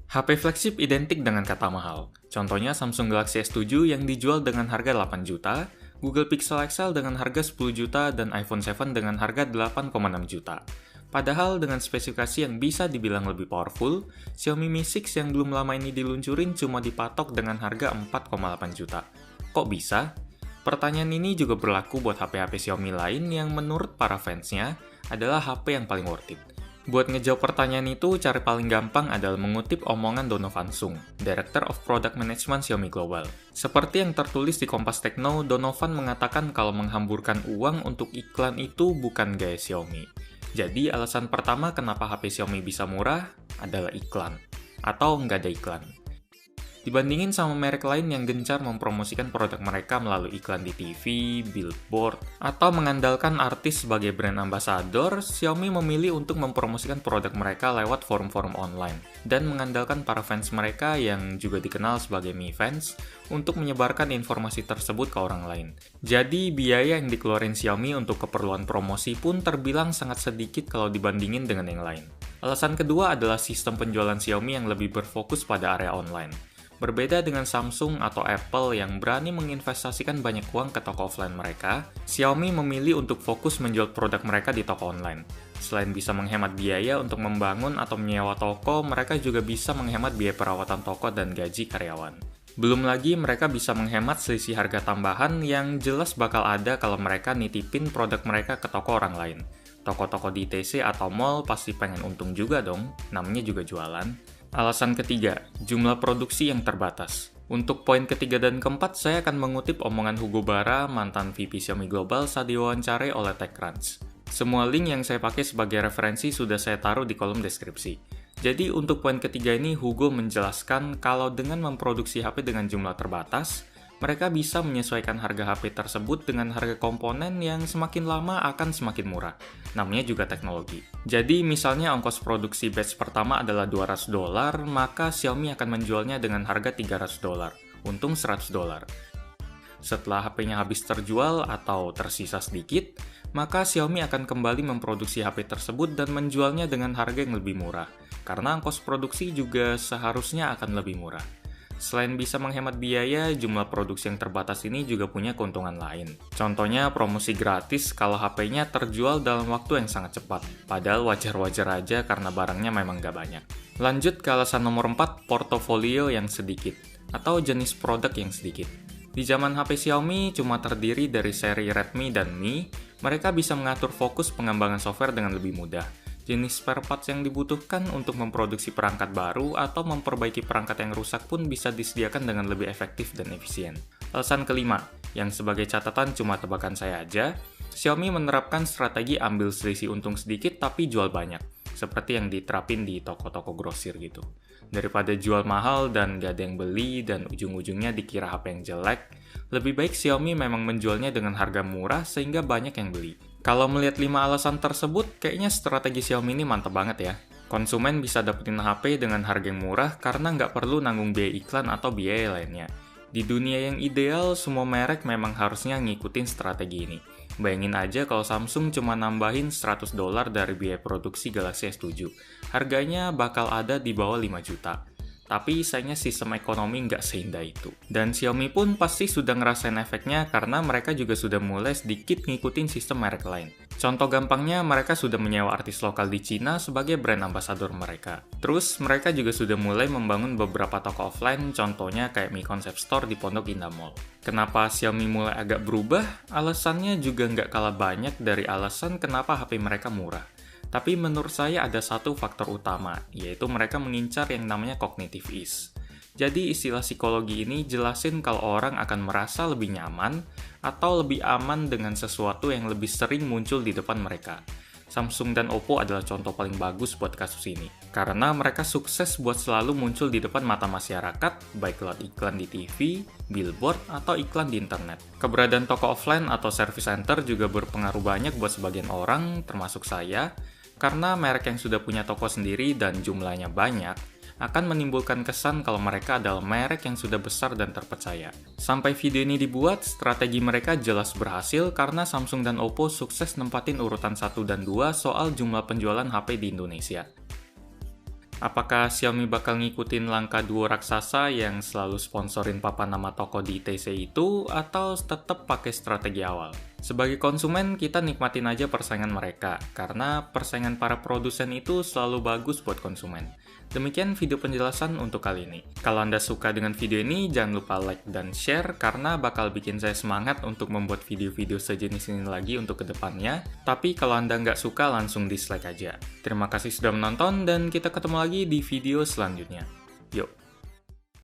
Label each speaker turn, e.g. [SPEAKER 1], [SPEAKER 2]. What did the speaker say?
[SPEAKER 1] HP flagship identik dengan kata mahal. Contohnya Samsung Galaxy S7 yang dijual dengan harga 8 juta, Google Pixel XL dengan harga 10 juta, dan iPhone 7 dengan harga 8,6 juta. Padahal dengan spesifikasi yang bisa dibilang lebih powerful, Xiaomi Mi 6 yang belum lama ini diluncurin cuma dipatok dengan harga 4,8 juta. Kok bisa? Pertanyaan ini juga berlaku buat HP-HP Xiaomi lain yang menurut para fansnya adalah HP yang paling worth it. Buat ngejawab pertanyaan itu, cara paling gampang adalah mengutip omongan Donovan Sung, Director of Product Management Xiaomi Global. Seperti yang tertulis di Kompas Tekno, Donovan mengatakan kalau menghamburkan uang untuk iklan itu bukan gaya Xiaomi. Jadi alasan pertama kenapa HP Xiaomi bisa murah adalah iklan, atau nggak ada iklan. Dibandingin sama merek lain yang gencar mempromosikan produk mereka melalui iklan di TV, billboard, atau mengandalkan artis sebagai brand ambassador, Xiaomi memilih untuk mempromosikan produk mereka lewat forum-forum online, dan mengandalkan para fans mereka yang juga dikenal sebagai Mi Fans untuk menyebarkan informasi tersebut ke orang lain. Jadi, biaya yang dikeluarin Xiaomi untuk keperluan promosi pun terbilang sangat sedikit kalau dibandingin dengan yang lain. Alasan kedua adalah sistem penjualan Xiaomi yang lebih berfokus pada area online. Berbeda dengan Samsung atau Apple yang berani menginvestasikan banyak uang ke toko offline mereka, Xiaomi memilih untuk fokus menjual produk mereka di toko online. Selain bisa menghemat biaya untuk membangun atau menyewa toko, mereka juga bisa menghemat biaya perawatan toko dan gaji karyawan. Belum lagi mereka bisa menghemat selisih harga tambahan yang jelas bakal ada kalau mereka nitipin produk mereka ke toko orang lain. Toko-toko di ITC atau mall pasti pengen untung juga dong, namanya juga jualan. Alasan ketiga, jumlah produksi yang terbatas. Untuk poin ketiga dan keempat, saya akan mengutip omongan Hugo Bara, mantan VP Xiaomi Global saat diwawancarai oleh TechCrunch. Semua link yang saya pakai sebagai referensi sudah saya taruh di kolom deskripsi. Jadi untuk poin ketiga ini, Hugo menjelaskan kalau dengan memproduksi HP dengan jumlah terbatas, mereka bisa menyesuaikan harga HP tersebut dengan harga komponen yang semakin lama akan semakin murah. Namanya juga teknologi. Jadi misalnya ongkos produksi batch pertama adalah $200, maka Xiaomi akan menjualnya dengan harga $300. Untung $100. Setelah HP-nya habis terjual atau tersisa sedikit, maka Xiaomi akan kembali memproduksi HP tersebut dan menjualnya dengan harga yang lebih murah. Karena ongkos produksi juga seharusnya akan lebih murah. Selain bisa menghemat biaya, jumlah produksi yang terbatas ini juga punya keuntungan lain. Contohnya promosi gratis kalau HP-nya terjual dalam waktu yang sangat cepat. Padahal wajar-wajar aja karena barangnya memang nggak banyak. Lanjut ke alasan nomor 4, portofolio yang sedikit, atau jenis produk yang sedikit. Di zaman HP Xiaomi cuma terdiri dari seri Redmi dan Mi, mereka bisa mengatur fokus pengembangan software dengan lebih mudah. Jenis spare parts yang dibutuhkan untuk memproduksi perangkat baru atau memperbaiki perangkat yang rusak pun bisa disediakan dengan lebih efektif dan efisien. Alasan kelima, yang sebagai catatan cuma tebakan saya aja, Xiaomi menerapkan strategi ambil selisih untung sedikit tapi jual banyak, seperti yang diterapin di toko-toko grosir gitu. Daripada jual mahal dan gak ada yang beli dan ujung-ujungnya dikira HP yang jelek, lebih baik Xiaomi memang menjualnya dengan harga murah sehingga banyak yang beli. Kalau melihat 5 alasan tersebut, kayaknya strategi Xiaomi ini mantap banget ya. Konsumen bisa dapetin HP dengan harga yang murah karena nggak perlu nanggung biaya iklan atau biaya lainnya. Di dunia yang ideal, semua merek memang harusnya ngikutin strategi ini. Bayangin aja kalau Samsung cuma nambahin $100 dari biaya produksi Galaxy S7. Harganya bakal ada di bawah 5 juta. Tapi sayangnya sistem ekonomi nggak seindah itu. Dan Xiaomi pun pasti sudah ngerasain efeknya karena mereka juga sudah mulai sedikit ngikutin sistem merek lain. Contoh gampangnya, mereka sudah menyewa artis lokal di Cina sebagai brand ambassador mereka. Terus, mereka juga sudah mulai membangun beberapa toko offline, contohnya kayak Mi Concept Store di Pondok Indah Mall. Kenapa Xiaomi mulai agak berubah? Alasannya juga nggak kalah banyak dari alasan kenapa HP mereka murah. Tapi menurut saya ada satu faktor utama, yaitu mereka mengincar yang namanya cognitive ease. Jadi istilah psikologi ini jelasin kalau orang akan merasa lebih nyaman atau lebih aman dengan sesuatu yang lebih sering muncul di depan mereka. Samsung dan Oppo adalah contoh paling bagus buat kasus ini. Karena mereka sukses buat selalu muncul di depan mata masyarakat, baik lewat iklan di TV, billboard, atau iklan di internet. Keberadaan toko offline atau service center juga berpengaruh banyak buat sebagian orang, termasuk saya, karena merek yang sudah punya toko sendiri dan jumlahnya banyak, akan menimbulkan kesan kalau mereka adalah merek yang sudah besar dan terpercaya. Sampai video ini dibuat, strategi mereka jelas berhasil karena Samsung dan Oppo sukses nempatin urutan 1 dan 2 soal jumlah penjualan HP di Indonesia. Apakah Xiaomi bakal ngikutin langkah duo raksasa yang selalu sponsorin papan nama toko di ITC itu, atau tetap pakai strategi awal? Sebagai konsumen, kita nikmatin aja persaingan mereka, karena persaingan para produsen itu selalu bagus buat konsumen. Demikian video penjelasan untuk kali ini. Kalau Anda suka dengan video ini, jangan lupa like dan share, karena bakal bikin saya semangat untuk membuat video-video sejenis ini lagi untuk kedepannya. Tapi kalau Anda nggak suka, langsung dislike aja. Terima kasih sudah menonton, dan kita ketemu lagi di video selanjutnya. Yuk!